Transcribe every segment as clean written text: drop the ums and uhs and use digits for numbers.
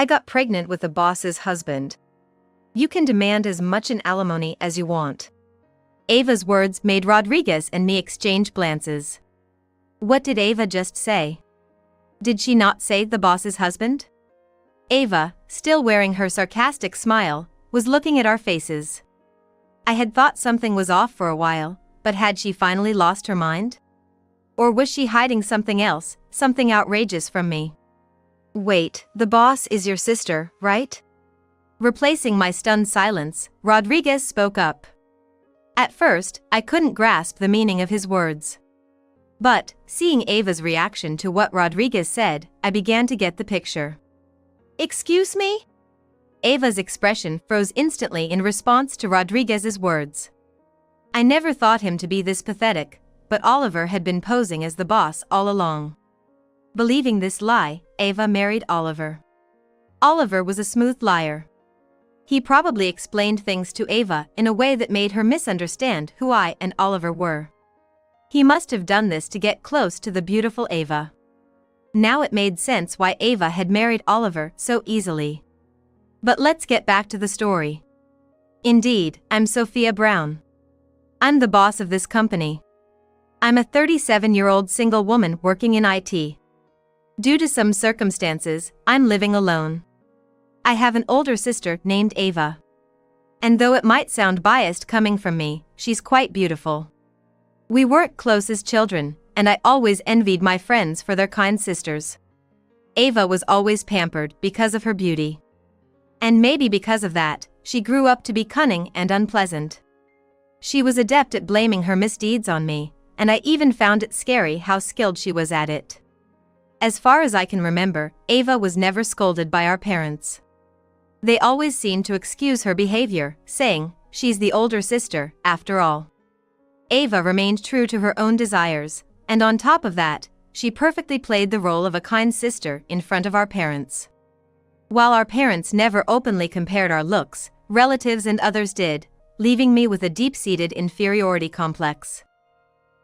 I got pregnant with the boss's husband. You can demand as much in alimony as you want. Ava's words made Rodriguez and me exchange glances. What did Ava just say? Did she not say the boss's husband? Ava, still wearing her sarcastic smile, was looking at our faces. I had thought something was off for a while, but had she finally lost her mind? Or was she hiding something else, something outrageous from me? Wait, the boss is your sister, right? Replacing my stunned silence, Rodriguez spoke up. At first, I couldn't grasp the meaning of his words. But, seeing Ava's reaction to what Rodriguez said, I began to get the picture. Excuse me? Ava's expression froze instantly in response to Rodriguez's words. I never thought him to be this pathetic, but Oliver had been posing as the boss all along. Believing this lie, Ava married Oliver. Oliver was a smooth liar. He probably explained things to Ava in a way that made her misunderstand who I and Oliver were. He must have done this to get close to the beautiful Ava. Now it made sense why Ava had married Oliver so easily. But let's get back to the story. Indeed, I'm Sophia Brown. I'm the boss of this company. I'm a 37-year-old single woman working in IT. Due to some circumstances, I'm living alone. I have an older sister named Ava. And though it might sound biased coming from me, she's quite beautiful. We weren't close as children, and I always envied my friends for their kind sisters. Ava was always pampered because of her beauty. And maybe because of that, she grew up to be cunning and unpleasant. She was adept at blaming her misdeeds on me, and I even found it scary how skilled she was at it. As far as I can remember, Ava was never scolded by our parents. They always seemed to excuse her behavior, saying, "She's the older sister, after all." Ava remained true to her own desires, and on top of that, she perfectly played the role of a kind sister in front of our parents. While our parents never openly compared our looks, relatives and others did, leaving me with a deep-seated inferiority complex.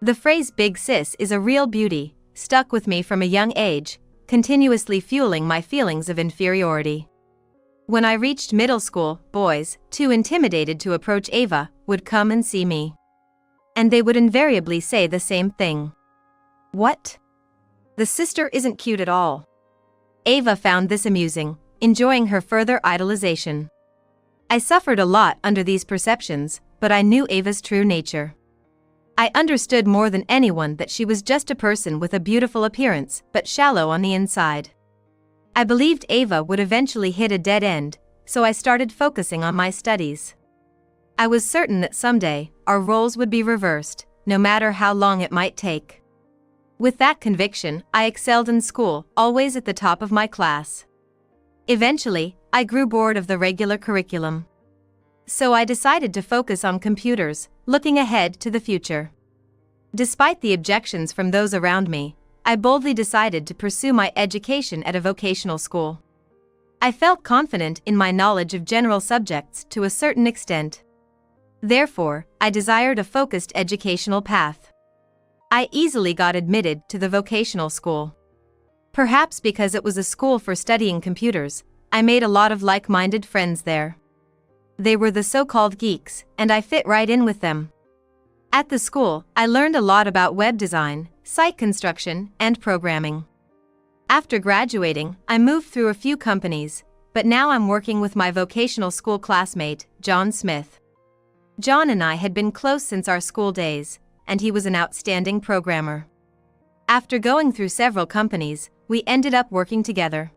The phrase "big sis" is a real beauty, stuck with me from a young age, continuously fueling my feelings of inferiority. When I reached middle school, boys, too intimidated to approach Ava, would come and see me. And they would invariably say the same thing. What? The sister isn't cute at all. Ava found this amusing, enjoying her further idolization. I suffered a lot under these perceptions, but I knew Ava's true nature. I understood more than anyone that she was just a person with a beautiful appearance, but shallow on the inside. I believed Ava would eventually hit a dead end, so I started focusing on my studies. I was certain that someday, our roles would be reversed, no matter how long it might take. With that conviction, I excelled in school, always at the top of my class. Eventually, I grew bored of the regular curriculum. So I decided to focus on computers, looking ahead to the future. Despite the objections from those around me, I boldly decided to pursue my education at a vocational school. I felt confident in my knowledge of general subjects to a certain extent. Therefore, I desired a focused educational path. I easily got admitted to the vocational school. Perhaps because it was a school for studying computers, I made a lot of like-minded friends there. They were the so-called geeks, and I fit right in with them. At the school, I learned a lot about web design, site construction, and programming. After graduating, I moved through a few companies, but now I'm working with my vocational school classmate, John Smith. John and I had been close since our school days, and he was an outstanding programmer. After going through several companies, we ended up working together.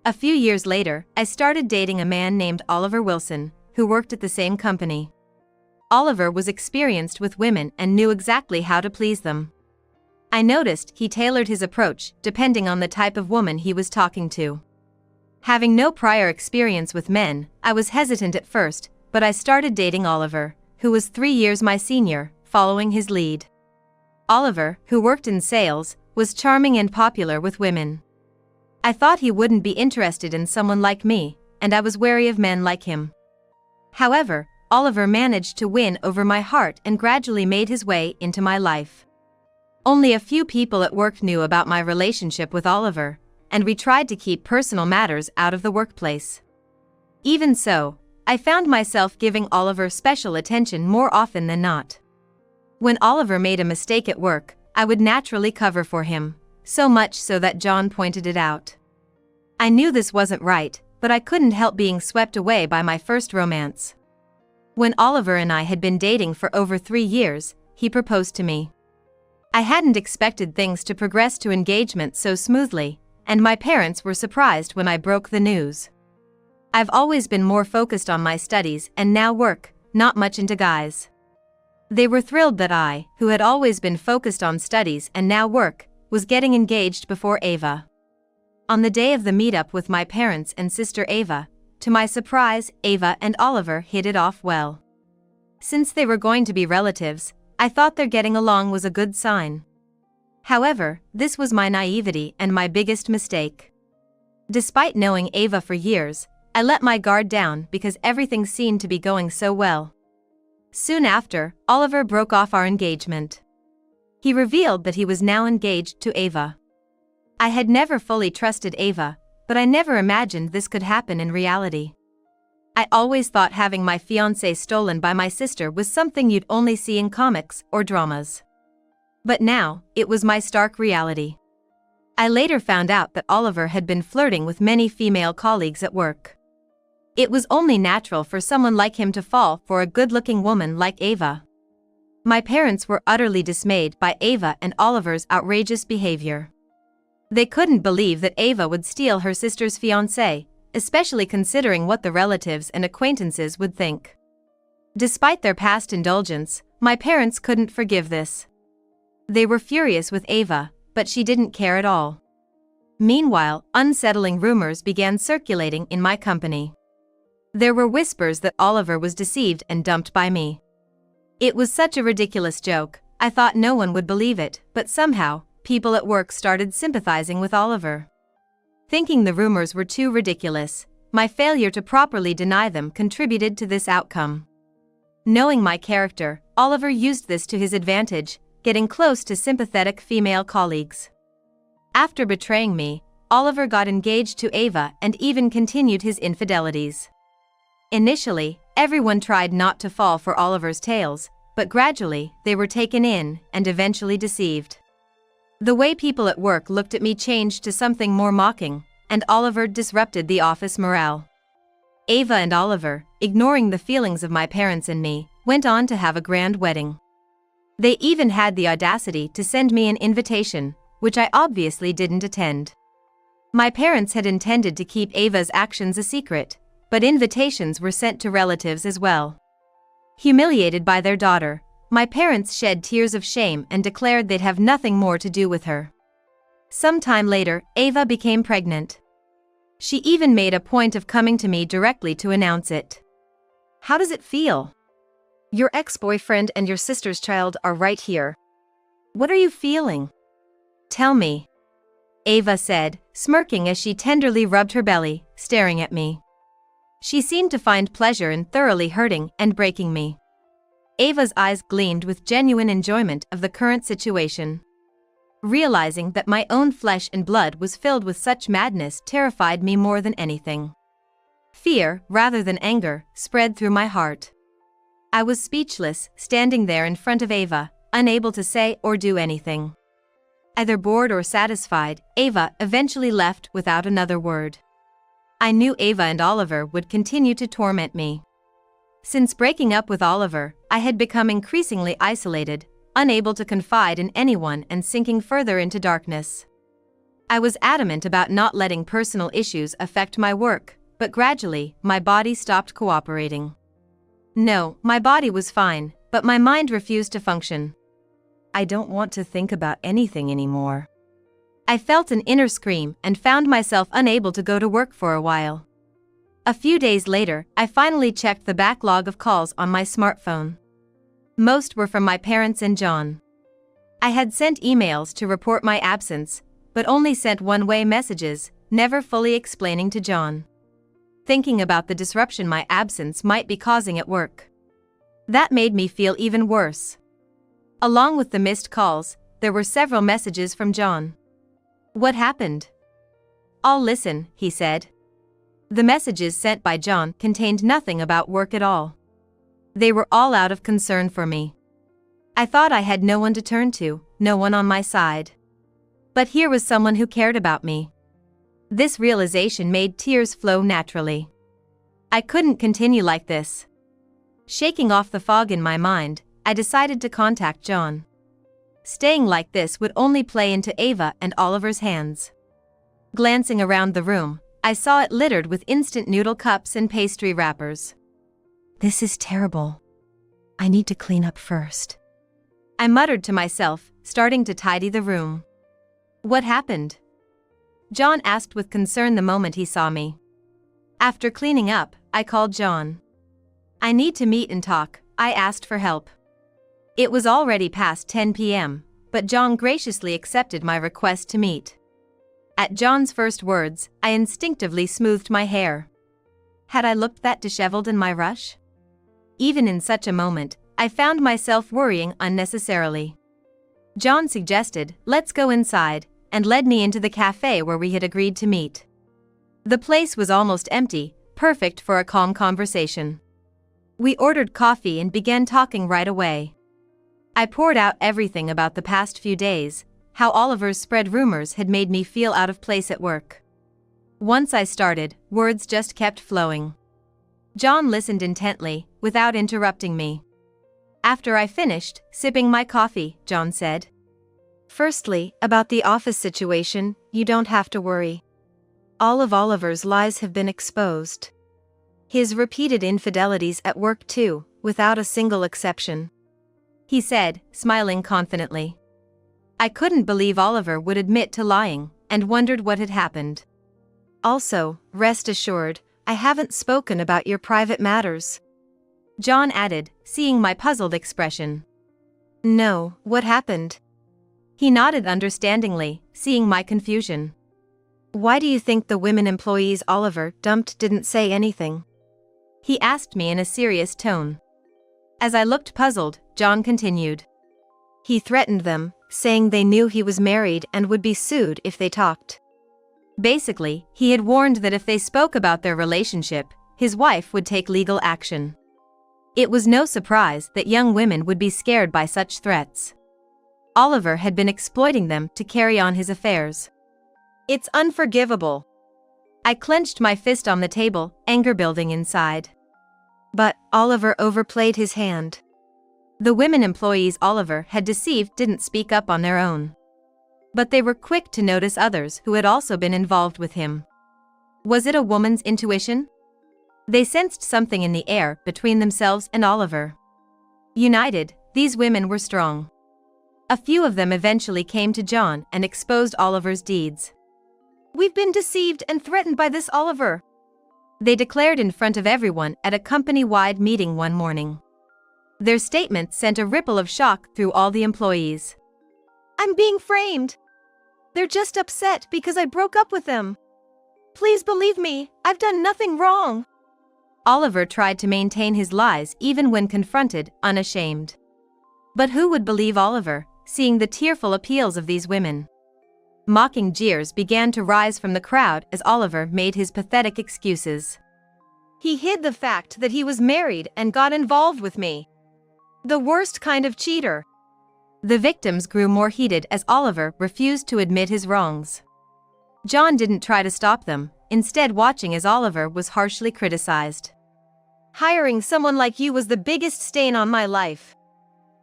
A few years later, I started dating a man named Oliver Wilson, who worked at the same company. Oliver was experienced with women and knew exactly how to please them. I noticed he tailored his approach depending on the type of woman he was talking to. Having no prior experience with men, I was hesitant at first, but I started dating Oliver, who was 3 years my senior, following his lead. Oliver, who worked in sales, was charming and popular with women. I thought he wouldn't be interested in someone like me, and I was wary of men like him. However, Oliver managed to win over my heart and gradually made his way into my life. Only a few people at work knew about my relationship with Oliver, and we tried to keep personal matters out of the workplace. Even so, I found myself giving Oliver special attention more often than not. When Oliver made a mistake at work, I would naturally cover for him, so much so that John pointed it out. I knew this wasn't right, but I couldn't help being swept away by my first romance. When Oliver and I had been dating for over 3 years, he proposed to me. I hadn't expected things to progress to engagement so smoothly, and my parents were surprised when I broke the news. I've always been more focused on my studies and now work, not much into guys. They were thrilled that I, who had always been focused on studies and now work, was getting engaged before Ava. On the day of the meetup with my parents and sister Ava, to my surprise, Ava and Oliver hit it off well. Since they were going to be relatives, I thought their getting along was a good sign. However, this was my naivety and my biggest mistake. Despite knowing Ava for years, I let my guard down because everything seemed to be going so well. Soon after, Oliver broke off our engagement. He revealed that he was now engaged to Ava. I had never fully trusted Ava, but I never imagined this could happen in reality. I always thought having my fiancé stolen by my sister was something you'd only see in comics or dramas. But now, it was my stark reality. I later found out that Oliver had been flirting with many female colleagues at work. It was only natural for someone like him to fall for a good-looking woman like Ava. My parents were utterly dismayed by Ava and Oliver's outrageous behavior. They couldn't believe that Ava would steal her sister's fiancé, especially considering what the relatives and acquaintances would think. Despite their past indulgence, my parents couldn't forgive this. They were furious with Ava, but she didn't care at all. Meanwhile, unsettling rumors began circulating in my company. There were whispers that Oliver was deceived and dumped by me. It was such a ridiculous joke, I thought no one would believe it, but somehow, people at work started sympathizing with Oliver. Thinking the rumors were too ridiculous, my failure to properly deny them contributed to this outcome. Knowing my character, Oliver used this to his advantage, getting close to sympathetic female colleagues. After betraying me, Oliver got engaged to Ava and even continued his infidelities. Initially, everyone tried not to fall for Oliver's tales, but gradually, they were taken in and eventually deceived. The way people at work looked at me changed to something more mocking, and Oliver disrupted the office morale. Ava and Oliver, ignoring the feelings of my parents and me, went on to have a grand wedding. They even had the audacity to send me an invitation, which I obviously didn't attend. My parents had intended to keep Ava's actions a secret, but invitations were sent to relatives as well. Humiliated by their daughter, my parents shed tears of shame and declared they'd have nothing more to do with her. Some time later, Ava became pregnant. She even made a point of coming to me directly to announce it. "How does it feel? Your ex-boyfriend and your sister's child are right here. What are you feeling? Tell me," Ava said, smirking as she tenderly rubbed her belly, staring at me. She seemed to find pleasure in thoroughly hurting and breaking me. Ava's eyes gleamed with genuine enjoyment of the current situation. Realizing that my own flesh and blood was filled with such madness terrified me more than anything. Fear, rather than anger, spread through my heart. I was speechless, standing there in front of Ava, unable to say or do anything. Either bored or satisfied, Ava eventually left without another word. I knew Ava and Oliver would continue to torment me. Since breaking up with Oliver, I had become increasingly isolated, unable to confide in anyone and sinking further into darkness. I was adamant about not letting personal issues affect my work, but gradually, my body stopped cooperating. No, my body was fine, but my mind refused to function. "I don't want to think about anything anymore." I felt an inner scream and found myself unable to go to work for a while. A few days later, I finally checked the backlog of calls on my smartphone. Most were from my parents and John. I had sent emails to report my absence, but only sent one-way messages, never fully explaining to John. Thinking about the disruption my absence might be causing at work. That made me feel even worse. Along with the missed calls, there were several messages from John. "What happened? "I'll listen," he said. The messages sent by John contained nothing about work at all. They were all out of concern for me. I thought I had no one to turn to, no one on my side. But here was someone who cared about me. This realization made tears flow naturally. I couldn't continue like this. Shaking off the fog in my mind, I decided to contact John. Staying like this would only play into Ava and Oliver's hands. Glancing around the room, I saw it littered with instant noodle cups and pastry wrappers. "This is terrible. I need to clean up first," I muttered to myself, starting to tidy the room. "What happened?" John asked with concern the moment he saw me. After cleaning up, I called John. "I need to meet and talk," I asked for help. It was already past 10 p.m., but John graciously accepted my request to meet. At John's first words, I instinctively smoothed my hair. Had I looked that disheveled in my rush? Even in such a moment, I found myself worrying unnecessarily. John suggested, "Let's go inside," and led me into the cafe where we had agreed to meet. The place was almost empty, perfect for a calm conversation. We ordered coffee and began talking right away. I poured out everything about the past few days, how Oliver's spread rumors had made me feel out of place at work. Once I started, words just kept flowing. John listened intently, without interrupting me. After I finished sipping my coffee, John said, "Firstly, about the office situation, you don't have to worry. All of Oliver's lies have been exposed. His repeated infidelities at work too, without a single exception," he said, smiling confidently. I couldn't believe Oliver would admit to lying, and wondered what had happened. "Also, rest assured, I haven't spoken about your private matters," John added, seeing my puzzled expression. "No, what happened?" He nodded understandingly, seeing my confusion. "Why do you think the women employees Oliver dumped didn't say anything?" he asked me in a serious tone. As I looked puzzled, John continued. "He threatened them, saying they knew he was married and would be sued if they talked. Basically, he had warned that if they spoke about their relationship, his wife would take legal action. It was no surprise that young women would be scared by such threats. Oliver had been exploiting them to carry on his affairs. It's unforgivable." I clenched my fist on the table, anger building inside. But Oliver overplayed his hand. The women employees Oliver had deceived didn't speak up on their own. But they were quick to notice others who had also been involved with him. Was it a woman's intuition? They sensed something in the air between themselves and Oliver. United, these women were strong. A few of them eventually came to John and exposed Oliver's deeds. "We've been deceived and threatened by this Oliver," they declared in front of everyone at a company-wide meeting one morning. Their statement sent a ripple of shock through all the employees. "I'm being framed. They're just upset because I broke up with them. Please believe me, I've done nothing wrong." Oliver tried to maintain his lies even when confronted, unashamed. But who would believe Oliver, seeing the tearful appeals of these women? Mocking jeers began to rise from the crowd as Oliver made his pathetic excuses. "He hid the fact that he was married and got involved with me. The worst kind of cheater." The victims grew more heated as Oliver refused to admit his wrongs. John didn't try to stop them, instead watching as Oliver was harshly criticized. "Hiring someone like you was the biggest stain on my life.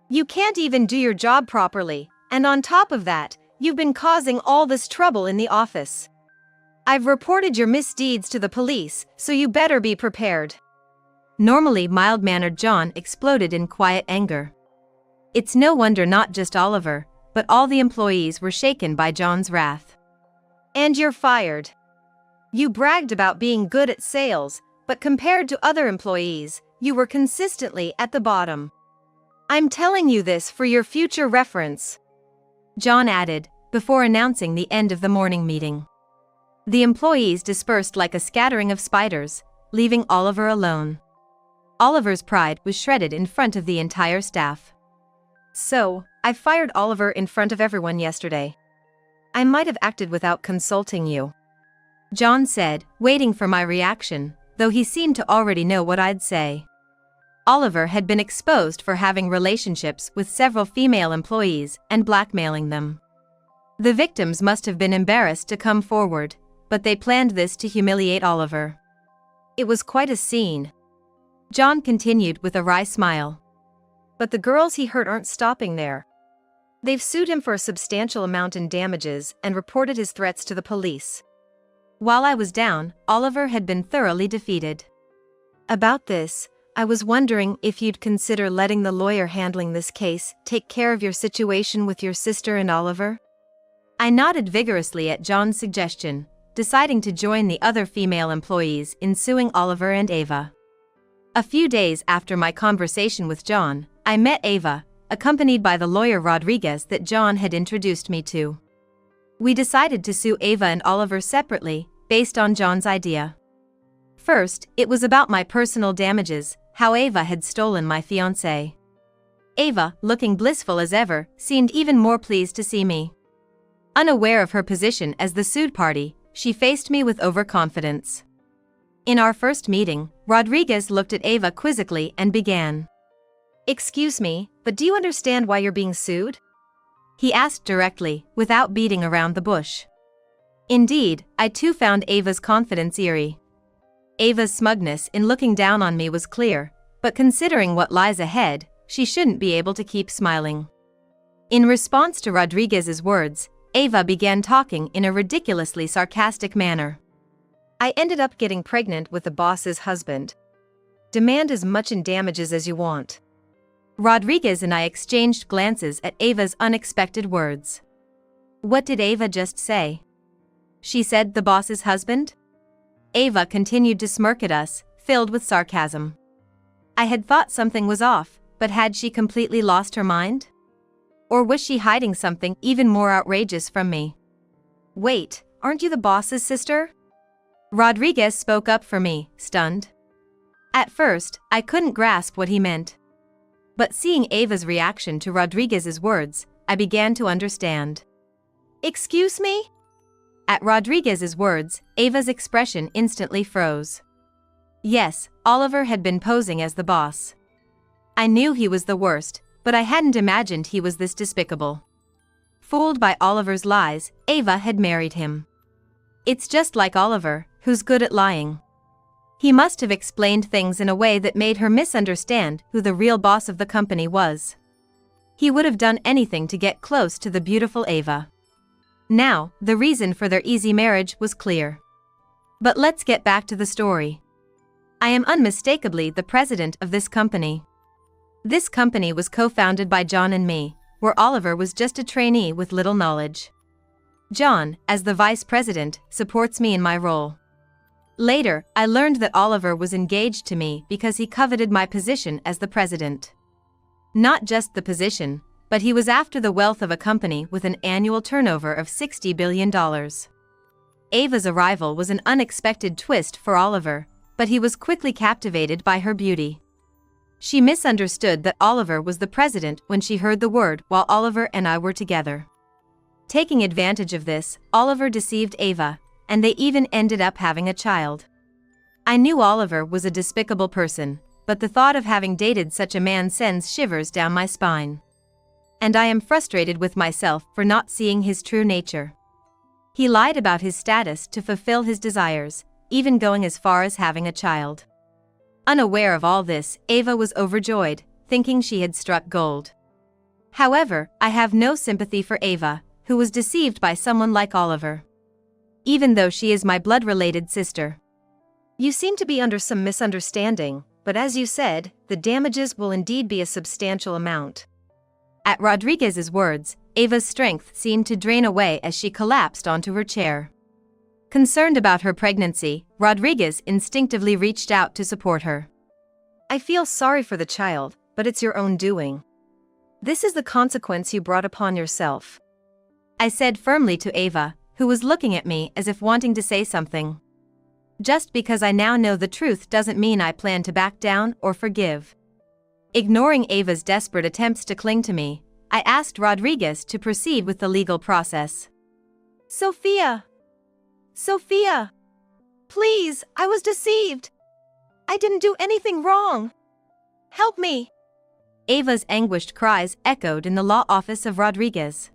You can't even do your job properly, and on top of that, you've been causing all this trouble in the office. I've reported your misdeeds to the police, so you better be prepared." Normally mild-mannered John exploded in quiet anger. It's no wonder not just Oliver, but all the employees were shaken by John's wrath. "And you're fired. You bragged about being good at sales, but compared to other employees, you were consistently at the bottom. I'm telling you this for your future reference," John added, before announcing the end of the morning meeting. The employees dispersed like a scattering of spiders, leaving Oliver alone. Oliver's pride was shredded in front of the entire staff. "So, I fired Oliver in front of everyone yesterday. I might have acted without consulting you. John said, waiting for my reaction, though he seemed to already know what I'd say. Oliver had been exposed for having relationships with several female employees and blackmailing them. The victims must have been embarrassed to come forward, but they planned this to humiliate Oliver. It was quite a scene. John continued with a wry smile. But the girls he hurt aren't stopping there. They've sued him for a substantial amount in damages and reported his threats to the police. While I was down, Oliver had been thoroughly defeated. About this, I was wondering if you'd consider letting the lawyer handling this case take care of your situation with your sister and Oliver? I nodded vigorously at John's suggestion, deciding to join the other female employees in suing Oliver and Ava. A few days after my conversation with John, I met Ava, accompanied by the lawyer Rodriguez that John had introduced me to. We decided to sue Ava and Oliver separately, based on John's idea. First, it was about my personal damages, how Ava had stolen my fiancé. Ava, looking blissful as ever, seemed even more pleased to see me. Unaware of her position as the sued party, she faced me with overconfidence. In our first meeting, Rodriguez looked at Ava quizzically and began. "Excuse me, but do you understand why you're being sued?" he asked directly, without beating around the bush. Indeed, I too found Ava's confidence eerie. Ava's smugness in looking down on me was clear, but considering what lies ahead, she shouldn't be able to keep smiling. In response to Rodriguez's words, Ava began talking in a ridiculously sarcastic manner. "I ended up getting pregnant with the boss's husband. Demand as much in damages as you want." Rodriguez and I exchanged glances at Ava's unexpected words. What did Ava just say? She said the boss's husband? Ava continued to smirk at us, filled with sarcasm. I had thought something was off, but had she completely lost her mind? Or was she hiding something even more outrageous from me? "Wait, aren't you the boss's sister?" Rodriguez spoke up for me, stunned. At first, I couldn't grasp what he meant. But seeing Ava's reaction to Rodriguez's words, I began to understand. "Excuse me?" At Rodriguez's words, Ava's expression instantly froze. Yes, Oliver had been posing as the boss. I knew he was the worst, but I hadn't imagined he was this despicable. Fooled by Oliver's lies, Ava had married him. It's just like Oliver, who's good at lying. He must have explained things in a way that made her misunderstand who the real boss of the company was. He would have done anything to get close to the beautiful Ava. Now, the reason for their easy marriage was clear. But let's get back to the story. I am unmistakably the president of this company. This company was co-founded by John and me, where Oliver was just a trainee with little knowledge. John, as the vice president, supports me in my role. Later, I learned that Oliver was engaged to me because he coveted my position as the president. Not just the position, but he was after the wealth of a company with an annual turnover of $60 billion. Ava's arrival was an unexpected twist for Oliver, but he was quickly captivated by her beauty. She misunderstood that Oliver was the president when she heard the word while Oliver and I were together. Taking advantage of this, Oliver deceived Ava, and they even ended up having a child. I knew Oliver was a despicable person, but the thought of having dated such a man sends shivers down my spine. And I am frustrated with myself for not seeing his true nature. He lied about his status to fulfill his desires, even going as far as having a child. Unaware of all this, Ava was overjoyed, thinking she had struck gold. However, I have no sympathy for Ava, who was deceived by someone like Oliver. Even though she is my blood-related sister. You seem to be under some misunderstanding, but as you said, the damages will indeed be a substantial amount. At Rodriguez's words, Ava's strength seemed to drain away as she collapsed onto her chair. Concerned about her pregnancy, Rodriguez instinctively reached out to support her. "I feel sorry for the child, but it's your own doing. This is the consequence you brought upon yourself," I said firmly to Ava, who was looking at me as if wanting to say something. Just because I now know the truth doesn't mean I plan to back down or forgive. Ignoring Ava's desperate attempts to cling to me, I asked Rodriguez to proceed with the legal process. Sophia! Sophia! Please, I was deceived. I didn't do anything wrong. Help me. Ava's anguished cries echoed in the law office of Rodriguez.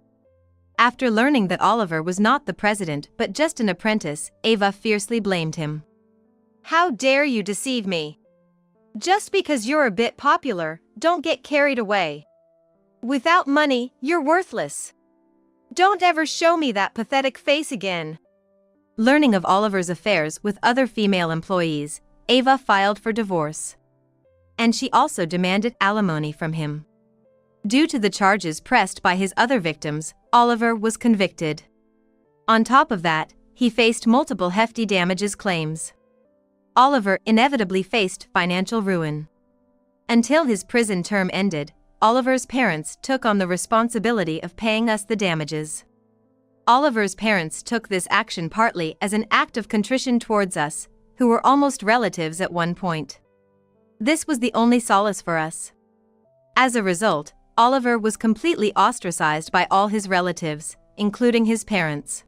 After learning that Oliver was not the president but just an apprentice, Ava fiercely blamed him. How dare you deceive me? Just because you're a bit popular, don't get carried away. Without money, you're worthless. Don't ever show me that pathetic face again. Learning of Oliver's affairs with other female employees, Ava filed for divorce. And she also demanded alimony from him. Due to the charges pressed by his other victims, Oliver was convicted. On top of that, he faced multiple hefty damages claims. Oliver inevitably faced financial ruin. Until his prison term ended, Oliver's parents took on the responsibility of paying us the damages. Oliver's parents took this action partly as an act of contrition towards us, who were almost relatives at one point. This was the only solace for us. As a result, Oliver was completely ostracized by all his relatives, including his parents.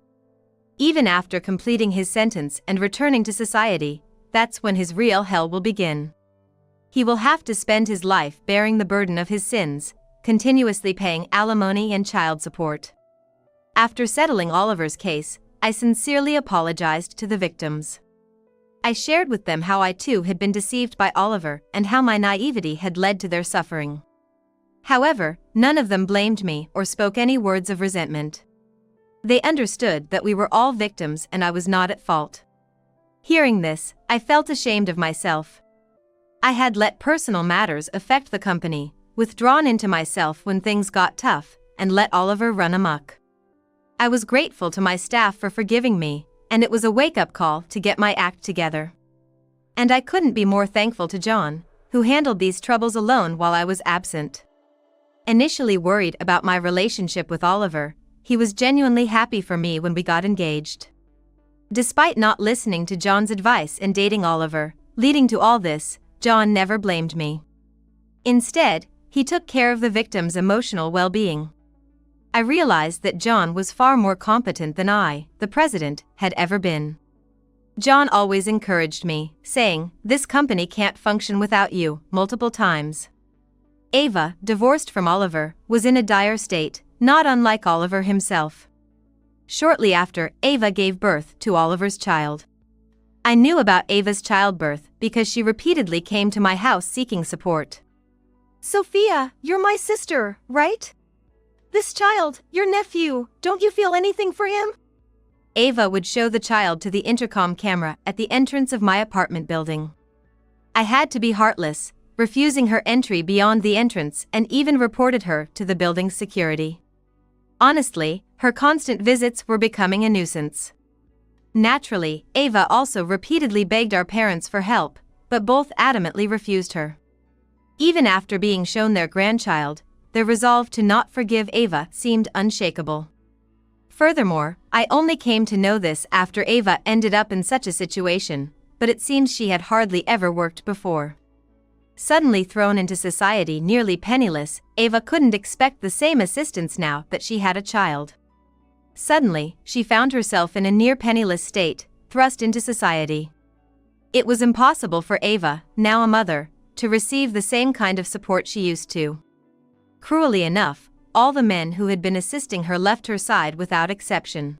Even after completing his sentence and returning to society, that's when his real hell will begin. He will have to spend his life bearing the burden of his sins, continuously paying alimony and child support. After settling Oliver's case, I sincerely apologized to the victims. I shared with them how I too had been deceived by Oliver and how my naivety had led to their suffering. However, none of them blamed me or spoke any words of resentment. They understood that we were all victims and I was not at fault. Hearing this, I felt ashamed of myself. I had let personal matters affect the company, withdrawn into myself when things got tough, and let Oliver run amok. I was grateful to my staff for forgiving me, and it was a wake-up call to get my act together. And I couldn't be more thankful to John, who handled these troubles alone while I was absent. Initially worried about my relationship with Oliver, he was genuinely happy for me when we got engaged. Despite not listening to John's advice and dating Oliver, leading to all this, John never blamed me. Instead, he took care of the victim's emotional well-being. I realized that John was far more competent than I, the president, had ever been. John always encouraged me, saying, "This company can't function without you," multiple times. Ava, divorced from Oliver, was in a dire state, not unlike Oliver himself. Shortly after, Ava gave birth to Oliver's child. I knew about Ava's childbirth because she repeatedly came to my house seeking support. "Sophia, you're my sister, right? This child, your nephew, don't you feel anything for him?" Ava would show the child to the intercom camera at the entrance of my apartment building. I had to be heartless, refusing her entry beyond the entrance, and even reported her to the building's security. Honestly, her constant visits were becoming a nuisance. Naturally, Ava also repeatedly begged our parents for help, but both adamantly refused her. Even after being shown their grandchild, their resolve to not forgive Ava seemed unshakable. Furthermore, I only came to know this after Ava ended up in such a situation, but it seems she had hardly ever worked before. Suddenly thrown into society nearly penniless, Ava couldn't expect the same assistance now that she had a child. Suddenly, she found herself in a near-penniless state, thrust into society. It was impossible for Ava, now a mother, to receive the same kind of support she used to. Cruelly enough, all the men who had been assisting her left her side without exception.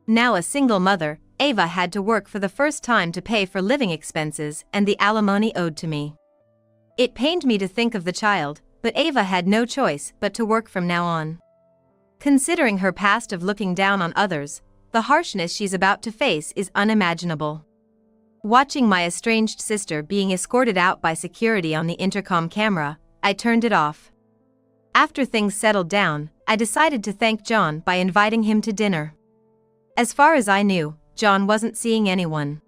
Now a single mother, Ava had to work for the first time to pay for living expenses and the alimony owed to me. It pained me to think of the child, but Ava had no choice but to work from now on. Considering her past of looking down on others, the harshness she's about to face is unimaginable. Watching my estranged sister being escorted out by security on the intercom camera, I turned it off. After things settled down, I decided to thank John by inviting him to dinner. As far as I knew, John wasn't seeing anyone.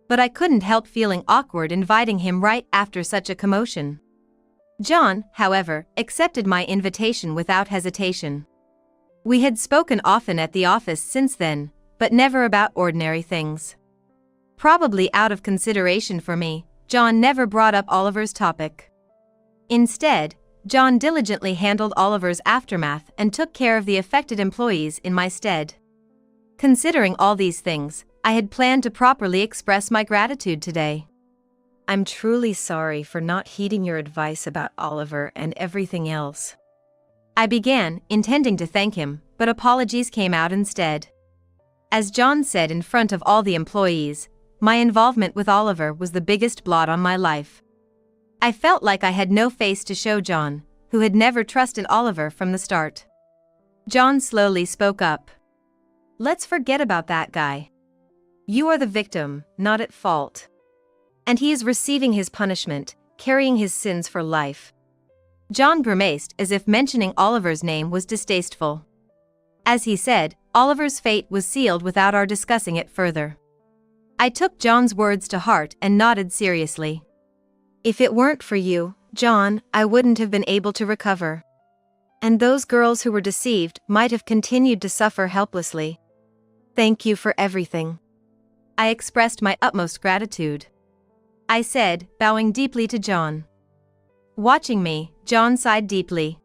But I couldn't help feeling awkward inviting him right after such a commotion. John, however, accepted my invitation without hesitation. We had spoken often at the office since then, but never about ordinary things. Probably out of consideration for me, John never brought up Oliver's topic. Instead, John diligently handled Oliver's aftermath and took care of the affected employees in my stead. Considering all these things, I had planned to properly express my gratitude today. I'm truly sorry for not heeding your advice about Oliver and everything else. I began, intending to thank him, but apologies came out instead. As John said in front of all the employees, my involvement with Oliver was the biggest blot on my life. I felt like I had no face to show John, who had never trusted Oliver from the start. John slowly spoke up. Let's forget about that guy. You are the victim, not at fault. And he is receiving his punishment, carrying his sins for life. John grimaced as if mentioning Oliver's name was distasteful. As he said, Oliver's fate was sealed without our discussing it further. I took John's words to heart and nodded seriously. If it weren't for you, John, I wouldn't have been able to recover. And those girls who were deceived might have continued to suffer helplessly. Thank you for everything. I expressed my utmost gratitude. I said, bowing deeply to John. Watching me, John sighed deeply.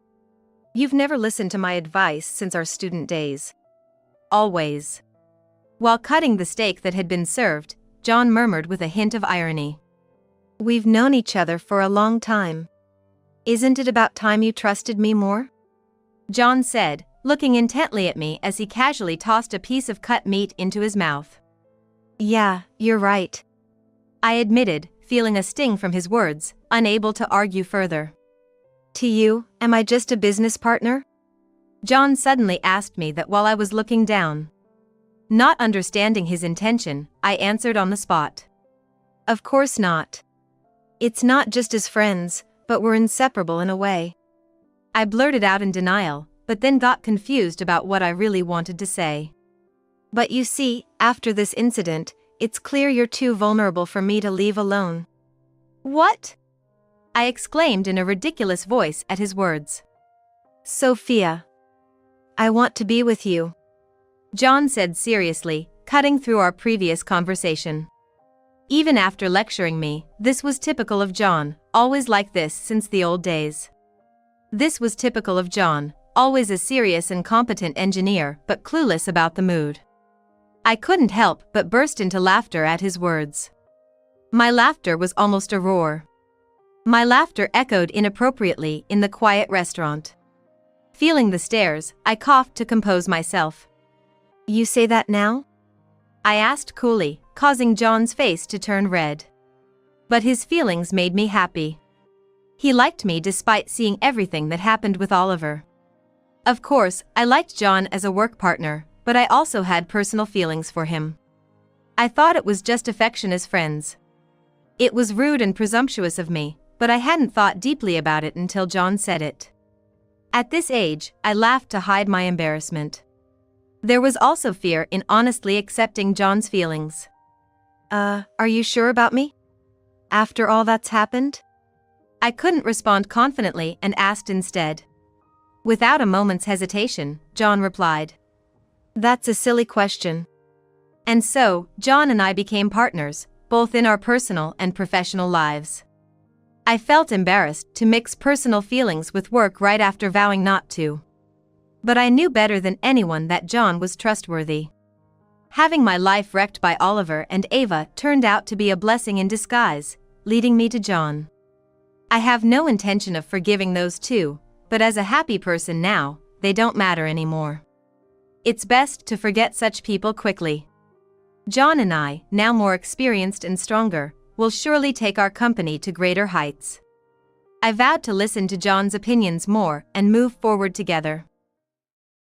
You've never listened to my advice since our student days. Always. While cutting the steak that had been served, John murmured with a hint of irony. We've known each other for a long time. Isn't it about time you trusted me more? John said, looking intently at me as he casually tossed a piece of cut meat into his mouth. Yeah, you're right. I admitted, feeling a sting from his words, unable to argue further. To you, am I just a business partner? John suddenly asked me that while I was looking down. Not understanding his intention, I answered on the spot. Of course not. It's not just as friends, but we're inseparable in a way. I blurted out in denial, but then got confused about what I really wanted to say. But you see, after this incident, it's clear you're too vulnerable for me to leave alone. What? I exclaimed in a ridiculous voice at his words. Sophia. I want to be with you. John said seriously, cutting through our previous conversation. Even after lecturing me, this was typical of John, always like this since the old days. This was typical of John, always a serious and competent engineer but clueless about the mood. I couldn't help but burst into laughter at his words. My laughter was almost a roar. My laughter echoed inappropriately in the quiet restaurant. Feeling the stares, I coughed to compose myself. You say that now? I asked coolly, causing John's face to turn red. But his feelings made me happy. He liked me despite seeing everything that happened with Oliver. Of course, I liked John as a work partner, but I also had personal feelings for him. I thought it was just affection as friends. It was rude and presumptuous of me, but I hadn't thought deeply about it until John said it. At this age, I laughed to hide my embarrassment. There was also fear in honestly accepting John's feelings. Are you sure about me? After all that's happened? I couldn't respond confidently and asked instead. Without a moment's hesitation, John replied. That's a silly question. And so, John and I became partners, both in our personal and professional lives. I felt embarrassed to mix personal feelings with work right after vowing not to. But I knew better than anyone that John was trustworthy. Having my life wrecked by Oliver and Ava turned out to be a blessing in disguise, leading me to John. I have no intention of forgiving those two, but as a happy person now, they don't matter anymore. It's best to forget such people quickly. John and I, now more experienced and stronger, will surely take our company to greater heights. I vowed to listen to John's opinions more and move forward together.